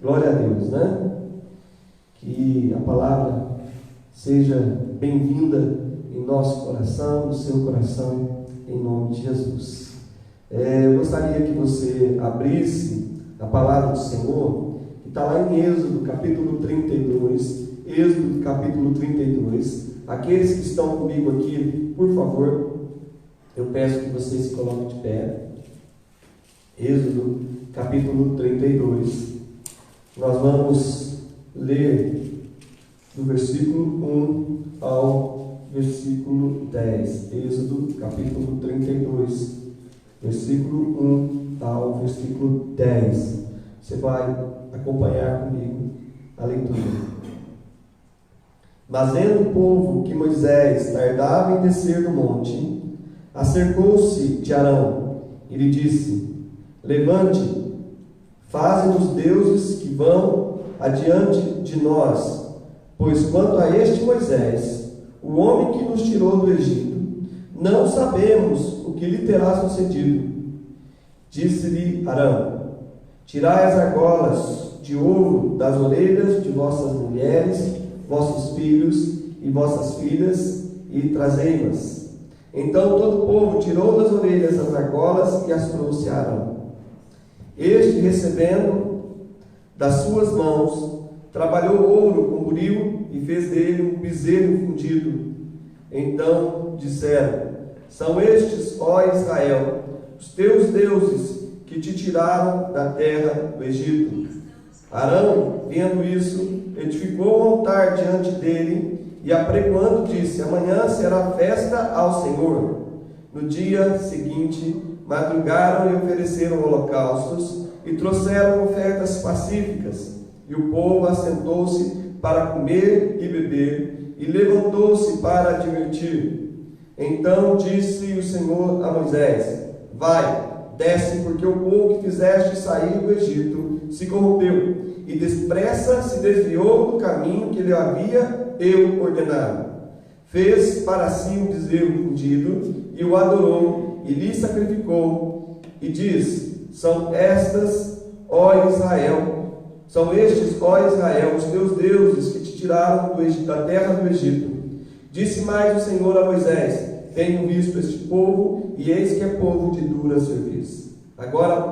Glória a Deus, né? Que a palavra seja bem-vinda em nosso coração, no seu coração, em nome de Jesus. Eu gostaria que você abrisse a palavra do Senhor, que está lá em Êxodo, capítulo 32. Êxodo, capítulo 32. Aqueles que estão comigo aqui, por favor, eu peço que vocês se coloquem de pé. Êxodo, capítulo 32. Nós vamos ler do versículo 1 ao versículo 10. Êxodo, capítulo 32, versículo 1 ao versículo 10. Você vai acompanhar comigo a leitura. Mas vendo o povo que Moisés tardava em descer do monte, acercou-se de Arão e lhe disse: Levante, faze-nos deuses que vão adiante de nós, pois quanto a este Moisés, o homem que nos tirou do Egito, não sabemos o que lhe terá sucedido. Disse-lhe Arão: Tirai as argolas de ouro das orelhas de vossas mulheres, vossos filhos e vossas filhas, e trazei-las. Então todo o povo tirou das orelhas as argolas e as trouxe a Arão. Este, recebendo das suas mãos, trabalhou ouro com buril e fez dele um bezerro fundido. Então disseram: São estes, ó Israel, os teus deuses que te tiraram da terra do Egito. Arão, vendo isso, edificou um altar diante dele e, apregoando, disse: Amanhã será festa ao Senhor. No dia seguinte, madrugaram e ofereceram holocaustos e trouxeram ofertas pacíficas. E o povo assentou-se para comer e beber e levantou-se para divertir. Então disse o Senhor a Moisés: Vai, desce, porque o povo que fizeste sair do Egito se corrompeu e depressa se desviou do caminho que lhe havia eu ordenado. Fez para si um bezerro fundido e o adorou e lhe sacrificou, e diz: São estes, ó Israel, os teus deuses que te tiraram da terra do Egito. Disse mais o Senhor a Moisés: Tenho visto este povo, e eis que é povo de dura serviço. Agora,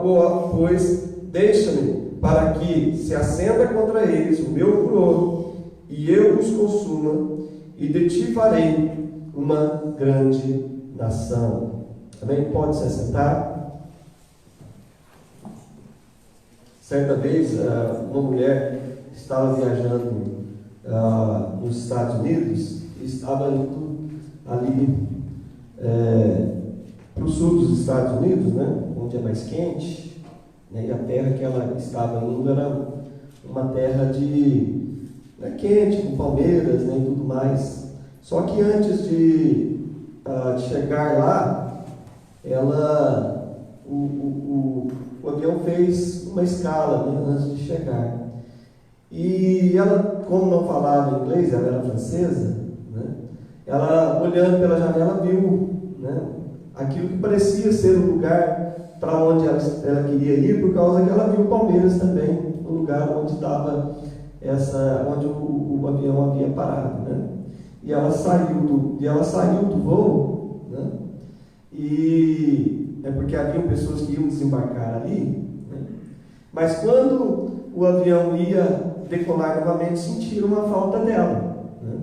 pois, deixa-me, para que se acenda contra eles o meu furor, e eu os consuma, e de ti farei uma grande nação. Amém? Pode se assentar. Certa vez, uma mulher estava viajando nos Estados Unidos e estava indo ali para o sul dos Estados Unidos, né, onde é mais quente, né, e a terra que ela estava indo era uma terra quente, com palmeiras, né, e tudo mais. Só que antes de chegar lá, o avião fez uma escala, né, antes de chegar. E ela, como não falava inglês, ela era francesa, né, ela, olhando pela janela, viu, né, aquilo que parecia ser o lugar para onde ela queria ir, por causa que ela viu Palmeiras também, no lugar onde estava onde o avião havia parado, né? E ela saiu do voo, né? E é porque haviam pessoas que iam desembarcar ali, né? Mas quando o avião ia decolar novamente, sentiram a falta dela, né?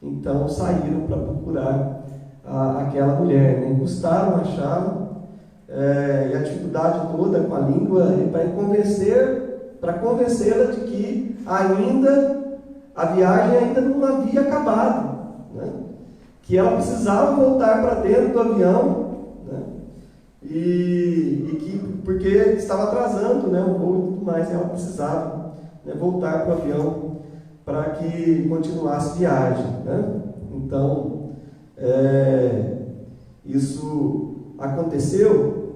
Então saíram para procurar aquela mulher, né? Custaram achá-la, e a dificuldade toda com a língua para convencê-la de que a viagem ainda não havia acabado, né? Que ela precisava voltar para dentro do avião, né? E que, porque estava atrasando, né, o voo e tudo mais, ela precisava, né, voltar para o avião para que continuasse a viagem, né? Então, isso aconteceu,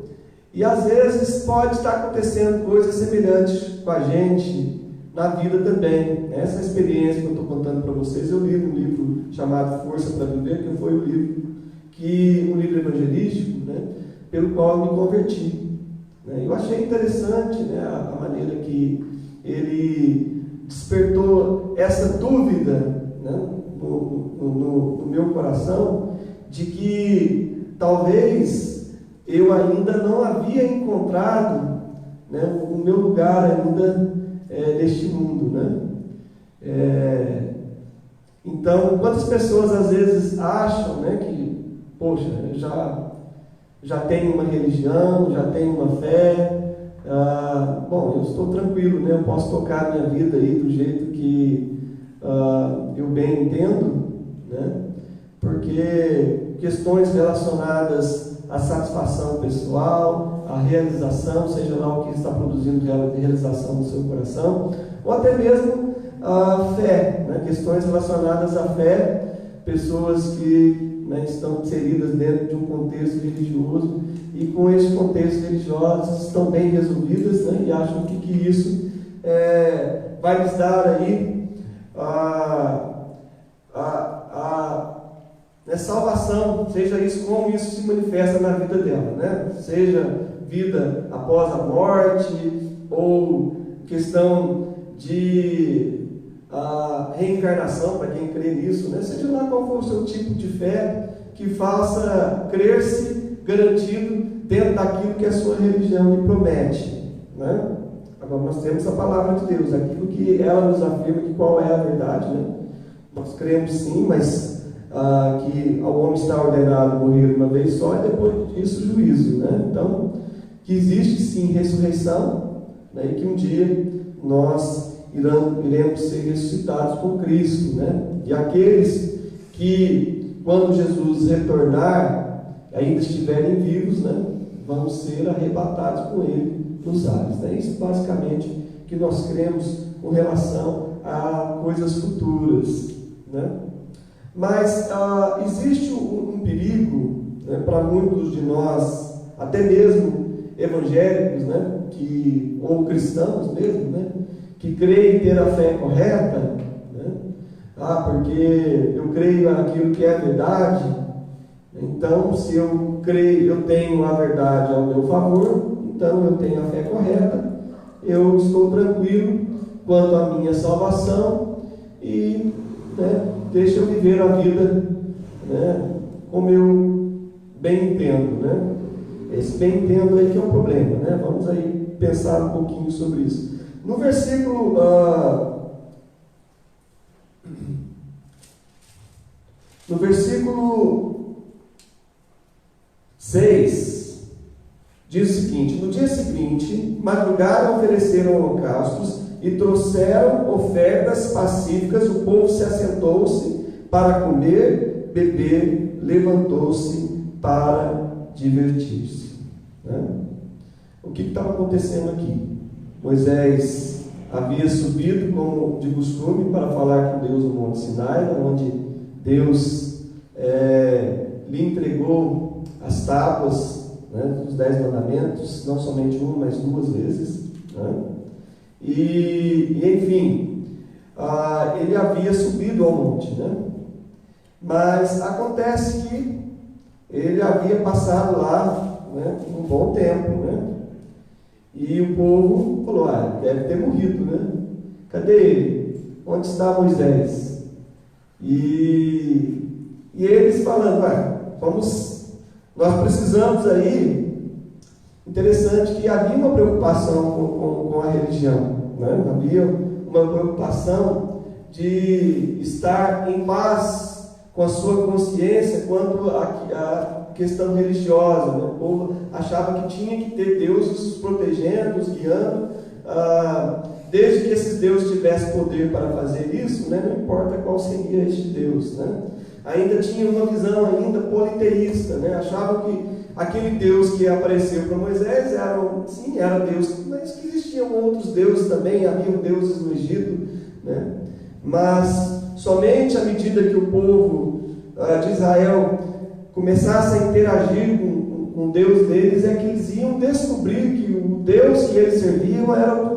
e às vezes pode estar acontecendo coisas semelhantes com a gente na vida também. Essa experiência que eu estou contando para vocês, eu li um livro chamado Força para Viver, que foi um livro evangelístico, né, pelo qual eu me converti, né? Eu achei interessante, né, a maneira que ele despertou essa dúvida, né, no meu coração, de que talvez eu ainda não havia encontrado, né, o meu lugar ainda neste mundo, né? Então, quantas pessoas às vezes acham, né, que, poxa, eu já tenho uma religião, já tenho uma fé, bom, eu estou tranquilo, né, eu posso tocar a minha vida aí do jeito que eu bem entendo, né, porque questões relacionadas à satisfação pessoal, à realização, seja lá o que está produzindo realização no seu coração, ou até mesmo a fé, né, questões relacionadas à fé, pessoas que, né, estão inseridas dentro de um contexto religioso e com esse contexto religioso estão bem resolvidas, né, e acham que isso vai lhes dar aí salvação, seja isso como isso se manifesta na vida dela, né? Seja vida após a morte, ou questão de reencarnação, para quem crê nisso, né? Seja lá qual for o seu tipo de fé, que faça crer-se garantido dentro daquilo que a sua religião lhe promete, né? Agora nós temos a palavra de Deus, aquilo que ela nos afirma que qual é a verdade, né? Nós cremos sim, mas que ao homem está ordenado morrer uma vez só e depois disso juízo, né? Então, que existe sim ressurreição, né? E que um dia nós iremos ser ressuscitados com Cristo, né? E aqueles que, quando Jesus retornar, ainda estiverem vivos, né, vão ser arrebatados com Ele nos ares. É isso basicamente que nós cremos com relação a coisas futuras, né? Mas existe um perigo, né, para muitos de nós, até mesmo evangélicos, né, ou cristãos mesmo, né, que creem ter a fé correta, né, porque eu creio naquilo que é verdade, então se eu creio, eu tenho a verdade ao meu favor, então eu tenho a fé correta, eu estou tranquilo quanto à minha salvação e, né, deixa eu viver a vida, né, como eu bem entendo, né? Esse bem entendo aí que é o problema, né? Vamos aí pensar um pouquinho sobre isso. No versículo 6 diz o seguinte: no dia seguinte, madrugaram, ofereceram holocaustos e trouxeram ofertas pacíficas. O povo se assentou-se para comer, beber, levantou-se para divertir-se, né? O que estava acontecendo aqui? Moisés havia subido, como de costume, para falar com Deus no Monte Sinai, onde Deus lhe entregou as tábuas, né, dos 10 mandamentos, não somente uma, mas 2 vezes, né? E enfim, ele havia subido ao monte, né? Mas acontece que ele havia passado lá, né, um bom tempo, né? E o povo falou: deve ter morrido, né? Cadê ele? Onde está Moisés? E eles falando: nós precisamos aí. Interessante que havia uma preocupação com a religião, né? Havia uma preocupação de estar em paz com a sua consciência quanto à questão religiosa, né? O povo achava que tinha que ter deuses os protegendo, os guiando, desde que esses deuses tivessem poder para fazer isso, né? Não importa qual seria este Deus, né? Ainda tinha uma visão ainda politeísta, né? Achavam que aquele Deus que apareceu para Moisés era Deus, mas que existiam outros deuses também, haviam deuses no Egito, né? Mas somente à medida que o povo de Israel começasse a interagir com o Deus deles, é que eles iam descobrir que o Deus que eles serviam era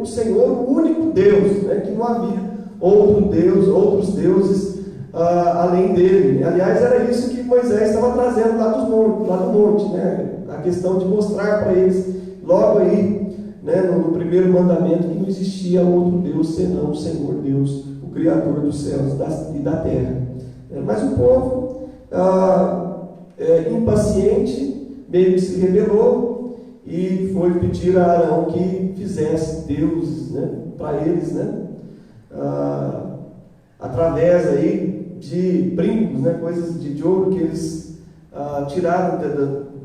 o Senhor, o único Deus, né? Que não havia outros deuses além dele. Aliás, era isso que Moisés estava trazendo lá do monte, né? A questão de mostrar para eles logo aí né, no primeiro mandamento, que não existia outro Deus senão o Senhor Deus, o Criador dos céus e da terra. Mas o povo, impaciente, meio que se rebelou e foi pedir a Arão que fizesse deuses, né, para eles, né, através aí de brincos, né, coisas de ouro que eles tiraram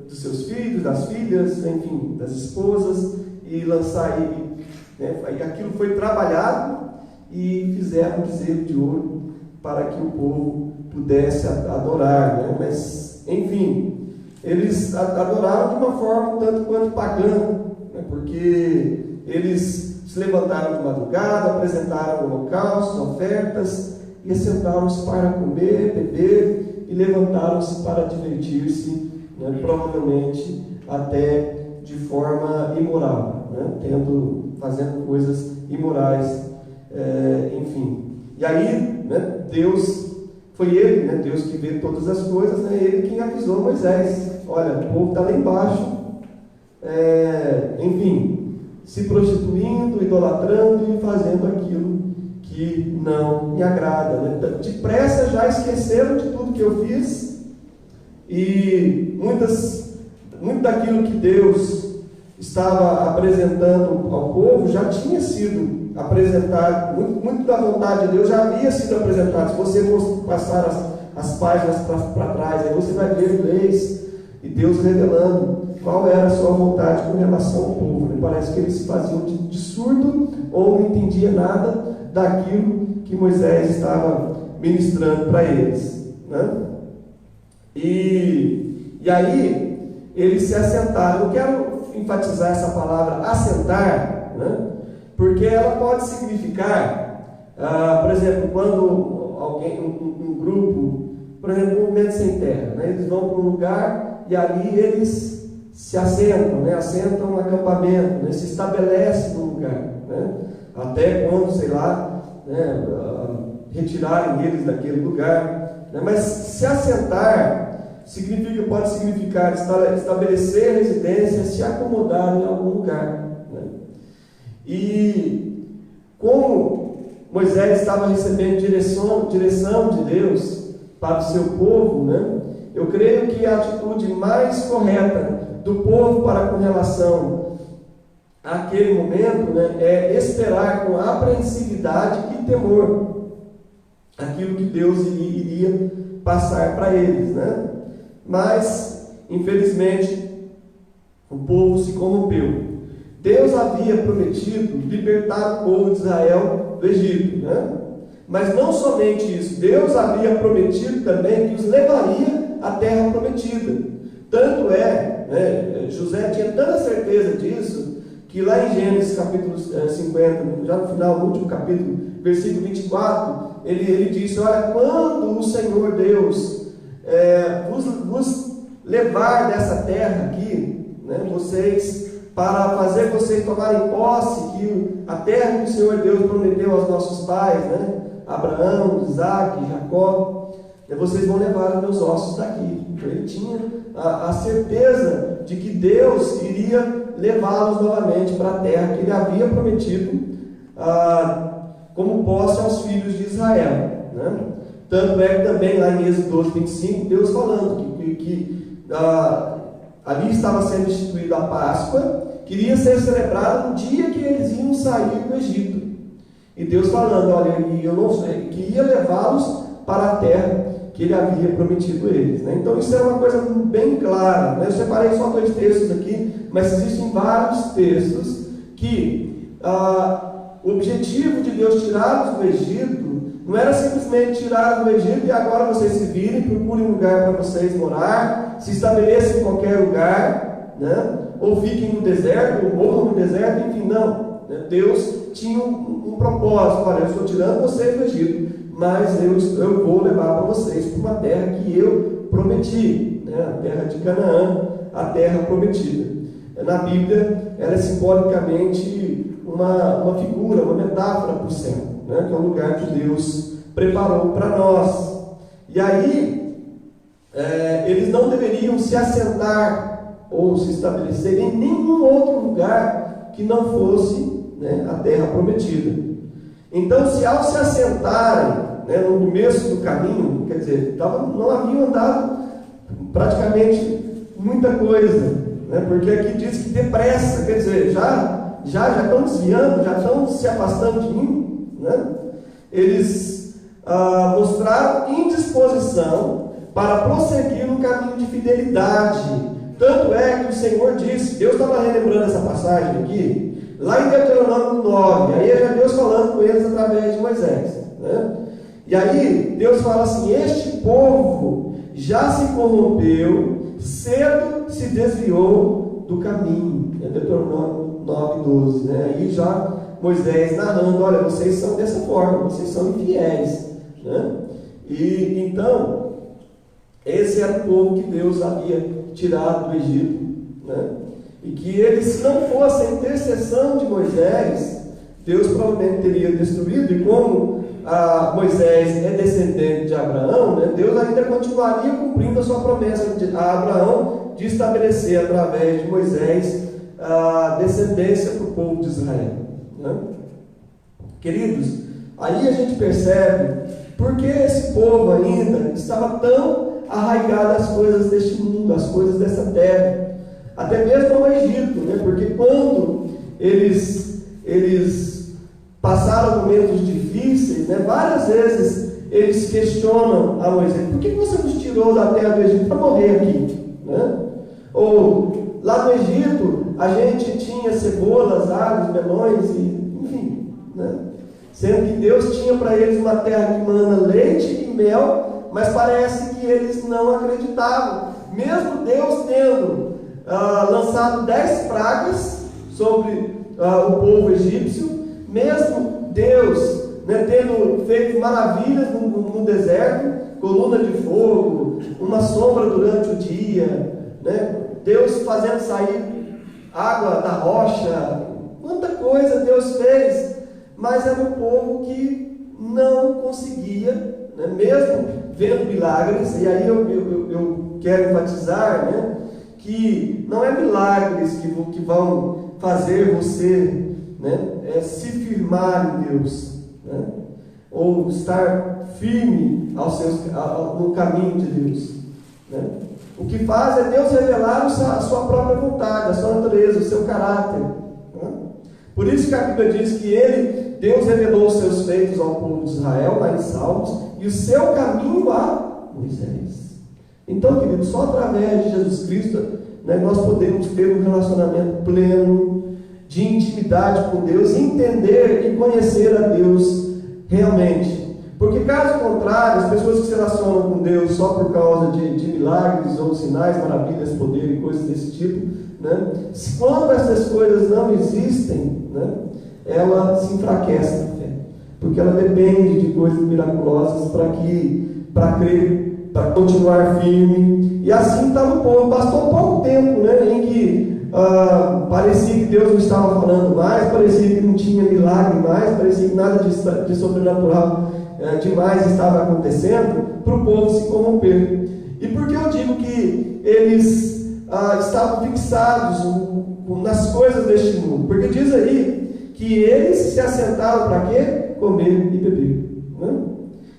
dos seus filhos, das filhas, enfim, das esposas, e lançar aí, né, aí aquilo foi trabalhado e fizeram um bezerro de ouro para que o povo pudesse adorar, né? Mas, enfim, eles adoraram de uma forma tanto quanto pagã, né? Porque eles se levantaram de madrugada, apresentaram holocaustos, ofertas, e assentaram-se para comer, beber, e levantaram-se para divertir-se, né? Provavelmente até de forma imoral, né? Fazendo coisas imorais, enfim. E aí, né, Deus, foi Ele, né, Deus que vê todas as coisas, né, Ele quem avisou Moisés: olha, o povo está lá embaixo, enfim, se prostituindo, idolatrando e fazendo aquilo que não me agrada, né? Depressa já esqueceram de tudo que eu fiz, e muito daquilo que Deus estava apresentando ao povo já tinha sido apresentado, muito da vontade de Deus já havia sido apresentado. Se você for passar as páginas para trás, aí você vai ver leis e Deus revelando qual era a sua vontade com relação ao povo, né? Parece que eles se faziam de surdo ou não entendia nada daquilo que Moisés estava ministrando para eles, né? E aí eles se assentaram. Eu quero enfatizar essa palavra assentar, né? Porque ela pode significar, por exemplo, quando alguém, um grupo, por exemplo, um movimento sem terra, né? Eles vão para um lugar e ali eles se assentam, né? Assentam um acampamento, né? Se estabelecem no lugar, né? Até quando, sei lá, né, retirarem eles daquele lugar, né? Mas se assentar pode significar estabelecer residência, se acomodar em algum lugar, né? E como Moisés estava recebendo direção de Deus para o seu povo, né? Eu creio que a atitude mais correta do povo para com relação àquele momento, né, é esperar com apreensividade e temor aquilo que Deus iria passar para eles, né? Mas, infelizmente, o povo se corrompeu. Deus havia prometido libertar o povo de Israel do Egito, né? Mas não somente isso, Deus havia prometido também que os levaria à terra prometida. Tanto né, José tinha tanta certeza disso, que lá em Gênesis capítulo 50, já no final, no último capítulo, versículo 24, ele disse: olha, quando o Senhor Deus vos levar dessa terra aqui, né, para fazer vocês tomarem posse, que a terra que o Senhor Deus prometeu aos nossos pais, né, Abraão, Isaac, Jacó, vocês vão levar os meus ossos daqui. Então ele tinha a certeza de que Deus iria levá-los novamente para a terra que ele havia prometido como posse aos filhos de Israel, né? Tanto é que também lá em Êxodo 12, 25, Deus falando que ali estava sendo instituída a Páscoa, que iria ser celebrada no dia que eles iam sair do Egito. E Deus falando: olha, eu não sei, que ia levá-los para a terra que ele havia prometido a eles, né? Então isso é uma coisa bem clara, né? Eu separei só 2 textos aqui, mas existem vários textos que o objetivo de Deus tirá-los do Egito não era simplesmente tirar do Egito e agora vocês se virem, procurem um lugar para vocês morar, se estabeleçam em qualquer lugar, né? Ou fiquem no deserto, ou morram no deserto, enfim, não, né? Deus tinha um propósito: olha, eu estou tirando vocês do Egito, mas eu vou levar para vocês para uma terra que eu prometi, né? A terra de Canaã, a terra prometida. Na Bíblia, ela é simbolicamente uma figura, uma metáfora para o céu, né? Que é o lugar que Deus preparou para nós. E aí, eles não deveriam se assentar ou se estabelecer em nenhum outro lugar que não fosse, né, a terra prometida. Então, se ao se assentarem, né, no começo do caminho, quer dizer, não haviam andado praticamente muita coisa, né, porque aqui diz que depressa, quer dizer, já estão desviando, já estão se afastando de mim, né? Eles mostraram indisposição para prosseguir no caminho de fidelidade. Tanto é que o Senhor disse, Deus estava relembrando essa passagem aqui, lá em Deuteronômio 9, aí é Deus falando com eles através de Moisés, né? E aí Deus fala assim: este povo já se corrompeu, cedo se desviou do caminho. É Deuteronômio 9:12, né? Aí já Moisés narrando: olha, vocês são dessa forma, vocês são infiéis, né? E então, esse era o povo que Deus havia tirado do Egito, né? E que eles, se não fosse a intercessão de Moisés, Deus provavelmente teria destruído. E como Moisés é descendente de Abraão, né, Deus ainda continuaria cumprindo a sua promessa a Abraão de estabelecer através de Moisés a descendência para o povo de Israel, né? Queridos, aí a gente percebe porque esse povo ainda estava tão arraigado às coisas deste mundo, às coisas dessa terra, até mesmo ao Egito, né? Porque quando eles passaram momentos difíceis, né? Várias vezes eles questionam a Moisés: por que você nos tirou da terra do Egito para morrer aqui, né? Ou lá no Egito a gente tinha cebolas, alhos, melões, enfim, né? Sendo que Deus tinha para eles uma terra que mana leite e mel, mas parece que eles não acreditavam. Mesmo Deus tendo lançado 10 pragas sobre o povo egípcio, mesmo Deus, né, tendo feito maravilhas no deserto, coluna de fogo, uma sombra durante o dia, né, Deus fazendo sair água da rocha, quanta coisa Deus fez, mas era um povo que não conseguia, né, mesmo vendo milagres. E aí eu quero enfatizar, né, que não é milagres que vão fazer você, né, se firmar em Deus, né, ou estar firme no caminho de Deus, né? O que faz é Deus revelar a sua própria vontade, a sua natureza, o seu caráter, né? Por isso que a Bíblia diz que Deus revelou os seus feitos ao povo de Israel, lá em Salmos, e o seu caminho a Moisés. Então, querido, só através de Jesus Cristo, né, nós podemos ter um relacionamento pleno, de intimidade com Deus, entender e conhecer a Deus realmente. Porque caso contrário, as pessoas que se relacionam com Deus só por causa de milagres ou sinais, maravilhas, poder e coisas desse tipo, né, quando essas coisas não existem, né, ela se enfraquece na fé, porque ela depende de coisas miraculosas para crer, para continuar firme. E assim estava o povo. Bastou pouco tempo, né, em que parecia que Deus não estava falando mais, parecia que não tinha milagre mais, parecia que nada de sobrenatural demais estava acontecendo, para o povo se corromper. E por que eu digo que eles estavam fixados nas coisas deste mundo? Porque diz aí que eles se assentaram para quê? Comer e beber, né?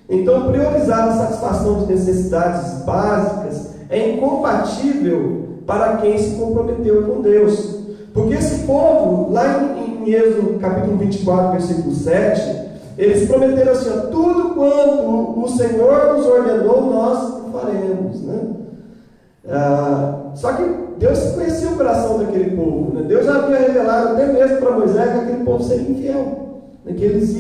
Então, priorizar a satisfação de necessidades básicas é incompatível para quem se comprometeu com Deus. Porque esse povo, lá em Êxodo capítulo 24, versículo 7, eles prometeram assim: tudo quanto o Senhor nos ordenou, nós faremos, né? Só que Deus conhecia o coração daquele povo, né? Deus já havia revelado até mesmo para Moisés que aquele povo seria infiel, né? Que eles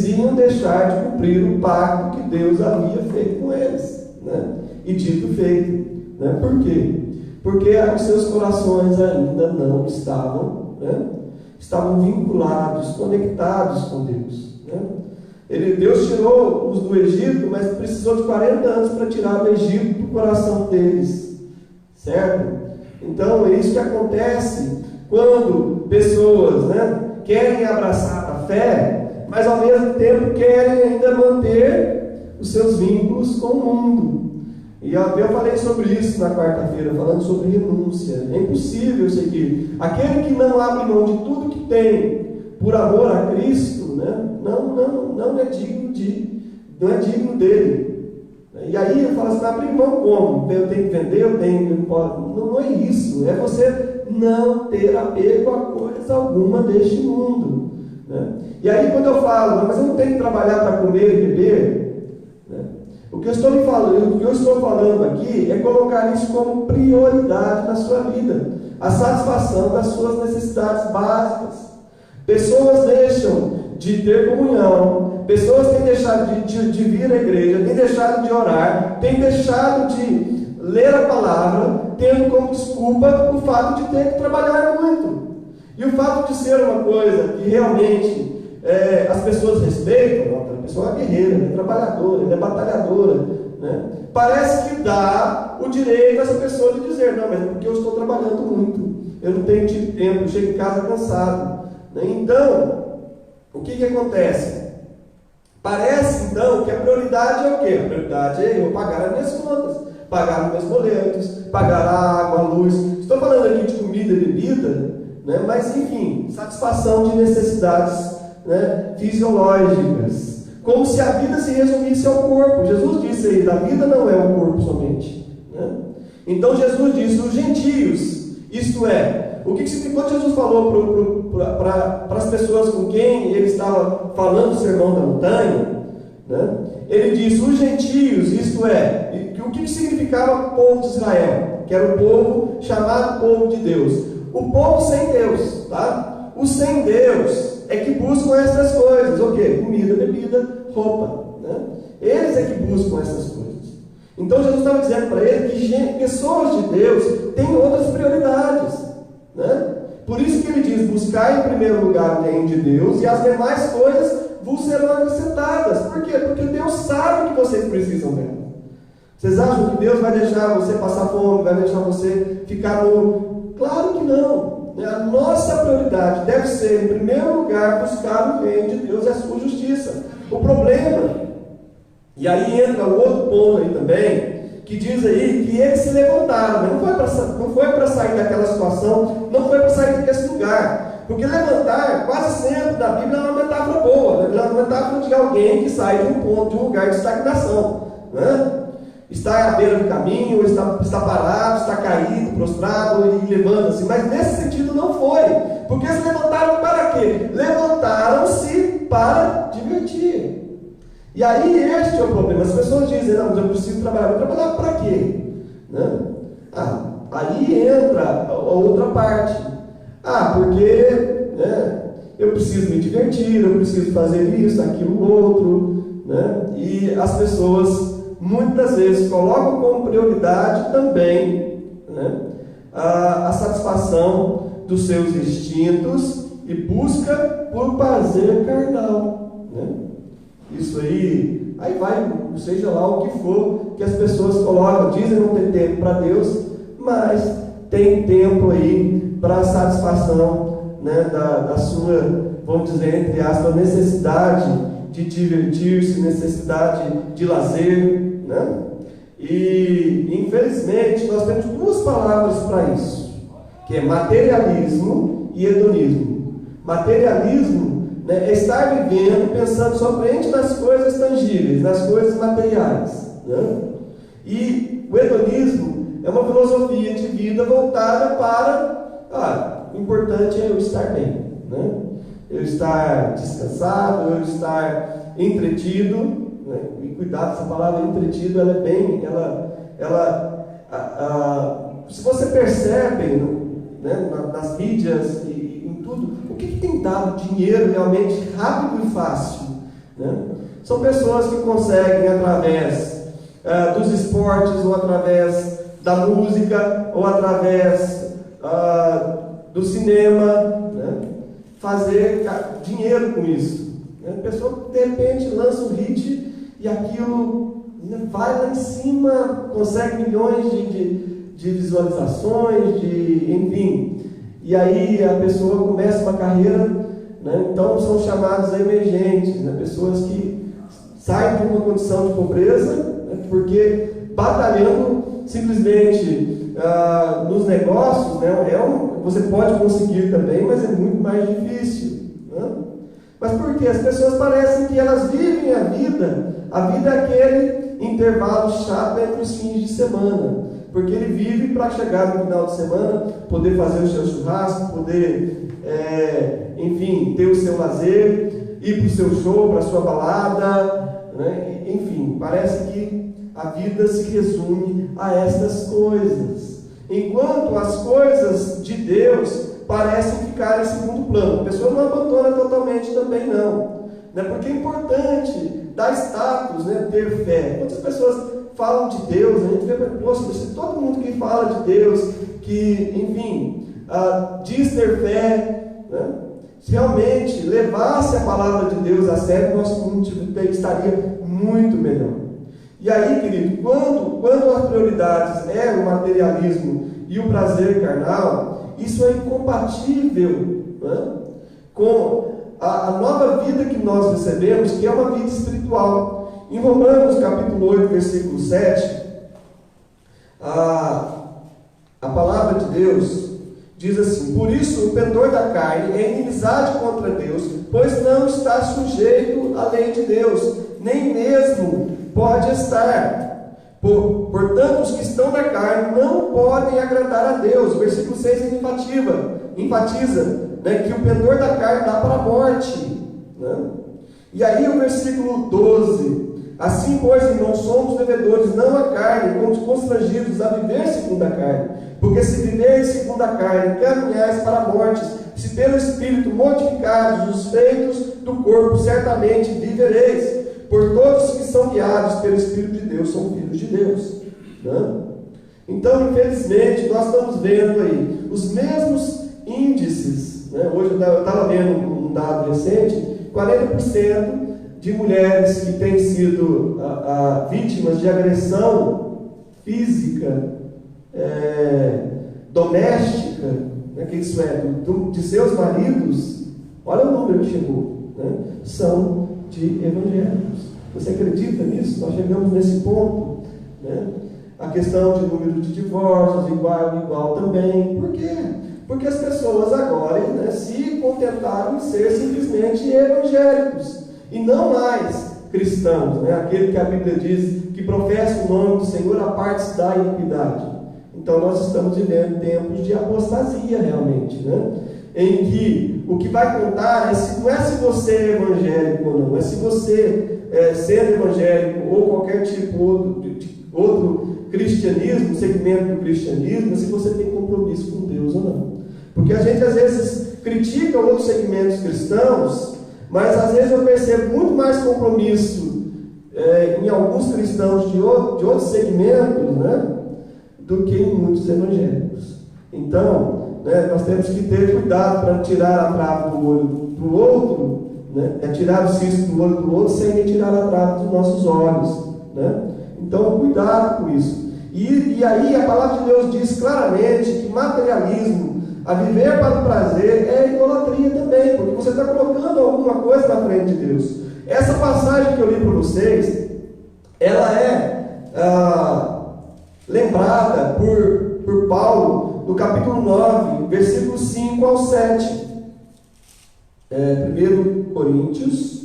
iam deixar de cumprir o pacto que Deus havia feito com eles, né? E dito feito, né? Por quê? Porque os seus corações ainda não estavam, né, estavam vinculados, conectados com Deus, né? Deus tirou-os do Egito, mas precisou de 40 anos para tirar o Egito do coração deles, certo? Então é isso que acontece quando pessoas, né, querem abraçar a fé, mas ao mesmo tempo querem ainda manter os seus vínculos com o mundo. E eu falei sobre isso na quarta-feira, falando sobre renúncia. É impossível seguir. Aquele que não abre mão de tudo que tem por amor a Cristo, né, não é digno dele. E aí eu falo assim, abrir mão como? Eu tenho que vender, eu não posso. Não é isso. É você não ter apego a coisa alguma deste mundo. Né? E aí quando eu falo, mas eu não tenho que trabalhar para comer e beber, né? O que eu estou falando aqui é colocar isso como prioridade na sua vida, a satisfação das suas necessidades básicas. Pessoas deixam de ter comunhão, pessoas têm deixado de vir à igreja, têm deixado de orar, têm deixado de ler a palavra, tendo como desculpa o fato de ter que trabalhar muito. E o fato de ser uma coisa que realmente as pessoas respeitam, a pessoa é guerreira, é trabalhadora, é batalhadora, né? Parece que dá o direito a essa pessoa de dizer, não, mas é porque eu estou trabalhando muito, eu não tenho tido tempo, eu chego em casa cansado. Né? Então, o que acontece? Parece então que a prioridade é o quê? A prioridade é eu pagar as minhas contas, pagar os meus boletos, pagar a água, a luz. Estou falando aqui de comida e bebida, né? Mas enfim, satisfação de necessidades, né, fisiológicas, como se a vida se resumisse ao corpo. Jesus disse aí, a vida não é o corpo somente, né? Então Jesus disse, os gentios, isto é, quando Jesus falou para as pessoas com quem ele estava falando o sermão da montanha, né, ele disse, os gentios, isto é, o que significava o povo de Israel? Que era o povo chamado povo de Deus, o povo sem Deus, tá? Os sem Deus é que buscam essas coisas, o quê? Comida, bebida, roupa, né? Eles é que buscam essas coisas. Então Jesus estava dizendo para ele que pessoas de Deus têm outras prioridades, né? Por isso que ele diz, buscar em primeiro lugar o reino de Deus e as demais coisas vos serão acrescentadas. Por quê? Porque Deus sabe que vocês precisam dela. Vocês acham que Deus vai deixar você passar fome, vai deixar você ficar nu? Claro que não. A nossa prioridade deve ser, em primeiro lugar, buscar o reino de Deus e a sua justiça. O problema, e aí entra o outro ponto aí também, que diz aí que eles se levantaram, mas não foi para sair daquela situação, não foi para sair desse lugar. Porque levantar, quase sempre, da Bíblia é uma metáfora boa, é uma metáfora de alguém que sai de um ponto, de um lugar de estagnação, né? Está à beira do caminho, está parado, está caído, prostrado e levanta-se. Mas nesse sentido não foi. Porque se levantaram para quê? Levantaram-se para divertir. E aí este é o problema. As pessoas dizem, não, mas eu preciso trabalhar. Vou trabalhar para quê? Né? Aí entra a outra parte. Porque né, eu preciso me divertir, eu preciso fazer isso, aquilo, outro. Né? E as pessoas muitas vezes colocam como prioridade também, né, a satisfação dos seus instintos e busca por prazer carnal, né? Isso aí vai, seja lá o que for que as pessoas colocam, dizem não ter tempo para Deus, mas tem tempo aí para a satisfação, né, da sua, vamos dizer, entre aspas, necessidade de divertir-se, necessidade de lazer, né? E infelizmente nós temos duas palavras para isso, que é materialismo e hedonismo. Materialismo, né, é estar vivendo pensando somente nas coisas tangíveis, nas coisas materiais, né? E o hedonismo é uma filosofia de vida voltada para o importante é eu estar bem, né? Eu estar descansado, eu estar entretido, né? E cuidado, essa palavra entretido, ela é bem, se você percebe, né, nas mídias e em tudo, o que tem dado dinheiro realmente rápido e fácil, né? São pessoas que conseguem através dos esportes, ou através da música, ou através do cinema, né, fazer dinheiro com isso. A pessoa de repente lança um hit e aquilo vai lá em cima, consegue milhões de visualizações, enfim. E aí a pessoa começa uma carreira, né? Então são chamados emergentes, né? Pessoas que saem de uma condição de pobreza, né? Porque batalhando simplesmente nos negócios, né? Você pode conseguir também, mas é muito mais difícil, né? Mas por quê? As pessoas parecem que elas vivem a vida é aquele intervalo chato entre os fins de semana, porque ele vive para chegar no final de semana, poder fazer o seu churrasco, poder, enfim, ter o seu lazer, ir para o seu show, para a sua balada, né? Enfim, parece que a vida se resume a estas coisas, enquanto as coisas de Deus parecem ficar em segundo plano. A pessoa não abandona totalmente também não, né? Porque é importante dar status, né? Ter fé. Quantas pessoas falam de Deus, a gente vê, poxa, todo mundo que fala de Deus, que, enfim, diz ter fé, né? Se realmente levasse a palavra de Deus a sério, nosso mundo estaria muito melhor. E aí, querido, quando as prioridades é o materialismo e o prazer carnal, isso é incompatível, né, com a nova vida que nós recebemos, que é uma vida espiritual. Em Romanos capítulo 8, versículo 7, a palavra de Deus diz assim: por isso o pendor da carne é inimizade contra Deus, pois não está sujeito à lei de Deus, nem mesmo pode estar. Portanto, os que estão na carne não podem agradar a Deus. O versículo 6 enfatiza, né, que o pendor da carne dá para a morte, né? E aí o versículo 12: assim, pois, irmãos, somos devedores não à carne, como constrangidos a viver segundo a carne. Porque se viveis segundo a carne, caminhais para a morte. Se pelo Espírito mortificados os feitos do corpo, certamente vivereis. Por todos que são guiados pelo Espírito de Deus são filhos de Deus, né? Então, infelizmente, nós estamos vendo aí os mesmos índices, né? Hoje eu estava vendo um dado recente: 40% de mulheres que têm sido vítimas de agressão física, doméstica, né, que isso é, de seus maridos, olha o número que chegou, né, são de evangélicos. Você acredita nisso? Nós chegamos nesse ponto, né? A questão de número de divórcios, igual também. Por quê? Porque as pessoas agora, né, se contentaram em ser simplesmente evangélicos e não mais cristãos, né? Aquele que a Bíblia diz que professa o nome do Senhor, aparte-se da iniquidade. Então nós estamos vivendo tempos de apostasia realmente, né? Em que o que vai contar não é se você é evangélico ou não, é se você, sendo evangélico ou qualquer tipo de outro cristianismo, segmento do cristianismo, se você tem compromisso com Deus ou não. Porque a gente às vezes critica outros segmentos cristãos, mas às vezes eu percebo muito mais compromisso em alguns cristãos de outros segmentos, né, do que em muitos evangélicos. Então, né, nós temos que ter cuidado para tirar a trave do olho do outro, né, tirar o cisco do olho do outro sem retirar a trave dos nossos olhos, né? Então, cuidado com isso. E aí a palavra de Deus diz claramente que materialismo, a viver para o prazer, é idolatria também, porque você está colocando alguma coisa na frente de Deus. Essa passagem que eu li para vocês, ela é lembrada por Paulo no capítulo 9, versículo 5 ao 7. 1 Coríntios.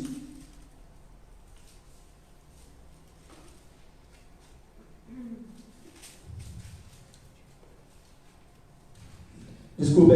Desculpa,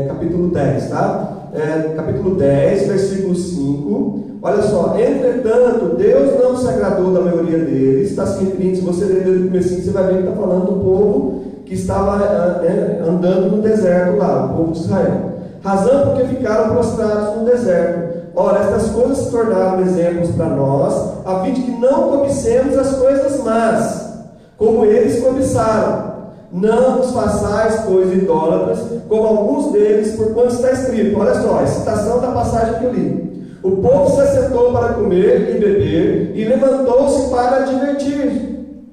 capítulo 10, tá? Capítulo 10, versículo 5. Olha só: entretanto, Deus não se agradou da maioria deles. Está se referindo, se você ler o comecinho, você vai ver que está falando do povo que estava andando no deserto lá, o povo de Israel. Razão porque ficaram prostrados no deserto. Ora, estas coisas se tornaram exemplos para nós, a fim de que não cobicemos as coisas más, como eles cobiçaram. Não os façais, pois, idólatras, como alguns deles, por quanto está escrito. Olha só, a citação da passagem que eu li. O povo se assentou para comer e beber, e levantou-se para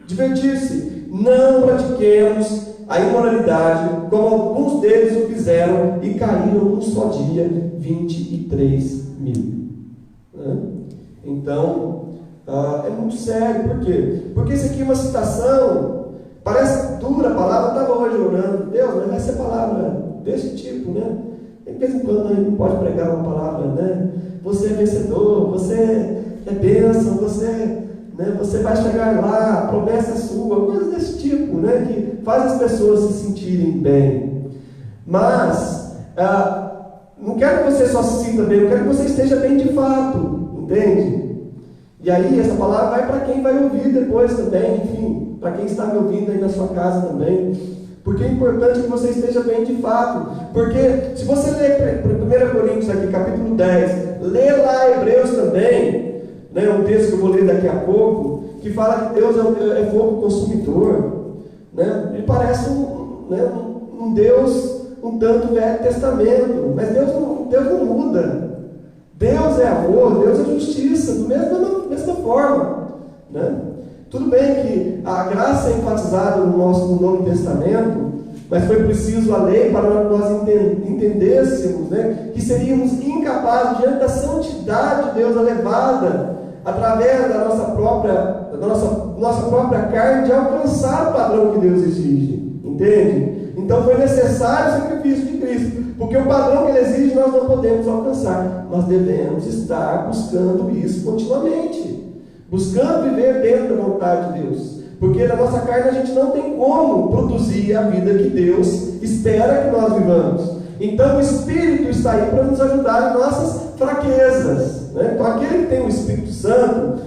divertir-se. Não pratiquemos a imoralidade, como alguns deles o fizeram, e caíram num só dia 23 mil. Então, é muito sério. Por quê? Porque isso aqui é uma citação, parece dura, a palavra estava hoje orando, Deus, mas vai ser palavra desse tipo, né? De vez em quando a gente não pode pregar uma palavra, né? Você é vencedor, você é bênção, você vai chegar lá, a promessa é sua, coisas desse tipo, né? Que faz as pessoas se sentirem bem. Mas, não quero que você só se sinta bem, eu quero que você esteja bem de fato, entende? E aí, essa palavra vai para quem vai ouvir depois também, enfim, para quem está me ouvindo aí na sua casa também. Porque é importante que você esteja bem de fato. Porque se você ler 1 Coríntios aqui, capítulo 10, lê lá Hebreus também, né, um texto que eu vou ler daqui a pouco, que fala que Deus é fogo consumidor, né? Ele parece um Deus um tanto Velho Testamento, mas Deus não muda. Deus é amor, Deus é justiça, da mesma forma, né? Tudo bem que a graça é enfatizada no Novo Testamento, mas foi preciso a lei para nós entendêssemos, né, que seríamos incapazes, diante da santidade de Deus elevada, através da nossa própria carne, de alcançar o padrão que Deus exige, entende? Então foi necessário o sacrifício de Cristo, porque o padrão que Ele exige nós não podemos alcançar, mas devemos estar buscando isso continuamente, buscando viver dentro da vontade de Deus, porque na nossa carne a gente não tem como produzir a vida que Deus espera que nós vivamos. Então o Espírito está aí para nos ajudar em nossas fraquezas, né? Então aquele que tem o Espírito Santo,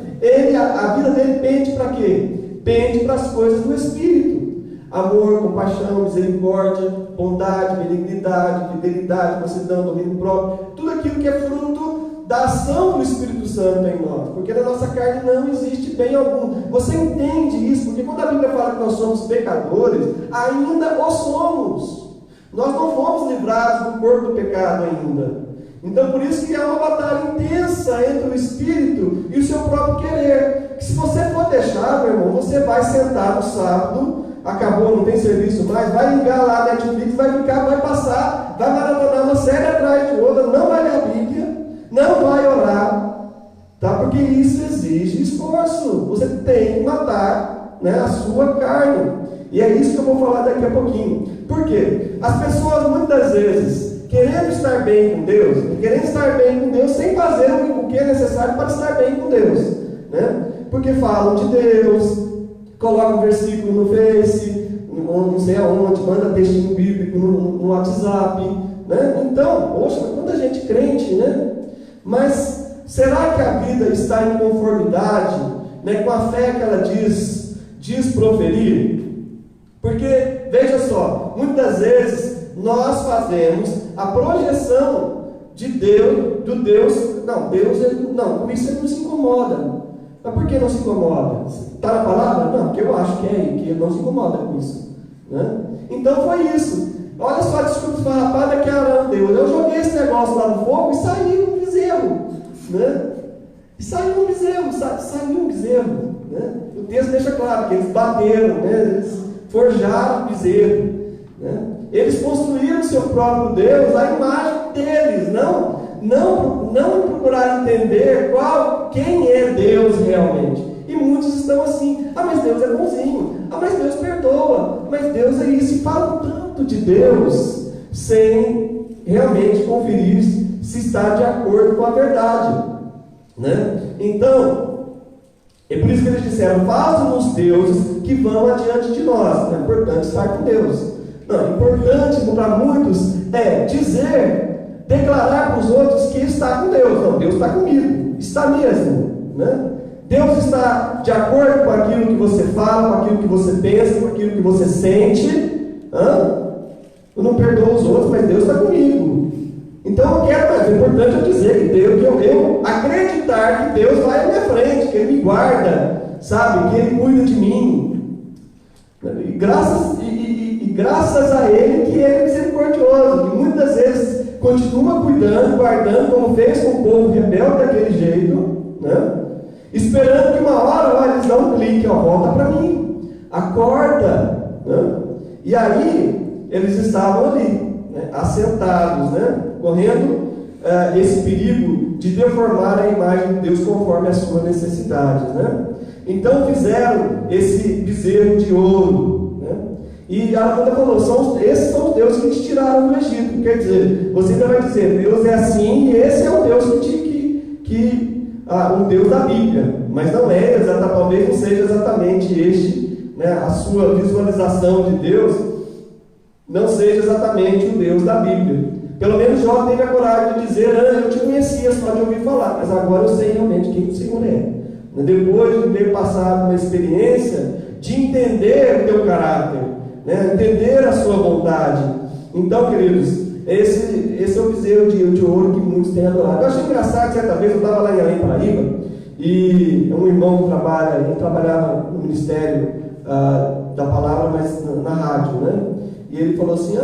a vida dele pende para quê? Pende para as coisas do Espírito: amor, compaixão, misericórdia, bondade, benignidade, fidelidade, mansidão, domínio próprio, tudo aquilo que é fruto da ação do Espírito Santo em nós, porque na nossa carne não existe bem algum. Você entende isso? Porque quando a Bíblia fala que nós somos pecadores, ainda o somos. Nós não fomos livrados do corpo do pecado ainda. Então por isso que há uma batalha intensa entre o Espírito e o seu próprio querer, que se você for deixar, meu irmão, você vai sentar no sábado, acabou, não tem serviço mais, vai ligar lá a Netflix, vai passar, vai maratonar uma série atrás de outra, não vai ler a Bíblia, não vai orar, tá? Porque isso exige esforço. Você tem que matar, né, a sua carne. E é isso que eu vou falar daqui a pouquinho. Por quê? As pessoas muitas vezes, querendo estar bem com Deus, sem fazer o que é necessário para estar bem com Deus, né? Porque falam de Deus, colocam um versículo no Face, não sei aonde, manda textinho bíblico no WhatsApp, né? Então, poxa, quanta gente crente, né? Mas será que a vida está em conformidade, né, com a fé que ela diz proferir? Porque, veja só, muitas vezes nós fazemos a projeção de Deus, com isso ele não se incomoda. Mas por que não se incomoda? Está na palavra? Não, porque eu acho que ele não se incomoda com isso, né? Então foi isso. Olha só a desculpa esfarrapada que Arão deu. Eu joguei esse negócio lá no fogo e saiu um bezerro, né? Saiu um bezerro, né? O texto deixa claro que eles bateram, né? Eles forjaram o bezerro, né? Eles construíram o seu próprio Deus, a imagem deles, não procuraram entender quem é Deus realmente. E muitos estão assim: mas Deus é bonzinho, mas Deus perdoa, mas Deus é isso. E falam tanto de Deus sem realmente conferir se está de acordo com a verdade, né? Então, é por isso que eles disseram: façam-nos deuses que vão adiante de nós. Não é importante estar com Deus. Não, importante para muitos é declarar para os outros que está com Deus. Não, Deus está comigo, está mesmo, né? Deus está de acordo com aquilo que você fala, com aquilo que você pensa, com aquilo que você sente. Eu não perdoo os outros, mas Deus está comigo. Então é importante eu dizer que Deus, eu acreditar que Deus vai à minha frente, que Ele me guarda, sabe, que Ele cuida de mim. E graças a Ele que Ele é misericordioso, que muitas vezes continua cuidando, guardando, como fez com o povo rebelde daquele jeito, né? Esperando que uma hora eles dão um clique, volta para mim, acorda, né? E aí eles estavam ali, né, assentados, né, correndo esse perigo de deformar a imagem de Deus conforme a sua necessidade, né? Então fizeram esse bezerro de ouro, né? E a Amanda falou, esses são os deuses que te tiraram do Egito. Quer dizer, você ainda vai dizer, Deus é assim e esse é o Deus o Deus da Bíblia. Mas não é, talvez não seja exatamente este, né? A sua visualização de Deus não seja exatamente o Deus da Bíblia. Pelo menos Jó teve a coragem de dizer, eu te conhecia só de ouvir falar, mas agora eu sei realmente quem o Senhor é. Depois de ter passado uma experiência de entender o teu caráter, né? Entender a sua vontade. Então, queridos, esse é o bezerro de ouro que muitos têm adorado. Eu achei engraçado, certa vez eu estava lá em Além Paraíba, e um irmão que ele trabalhava no Ministério da Palavra, mas na rádio, né? E ele falou assim,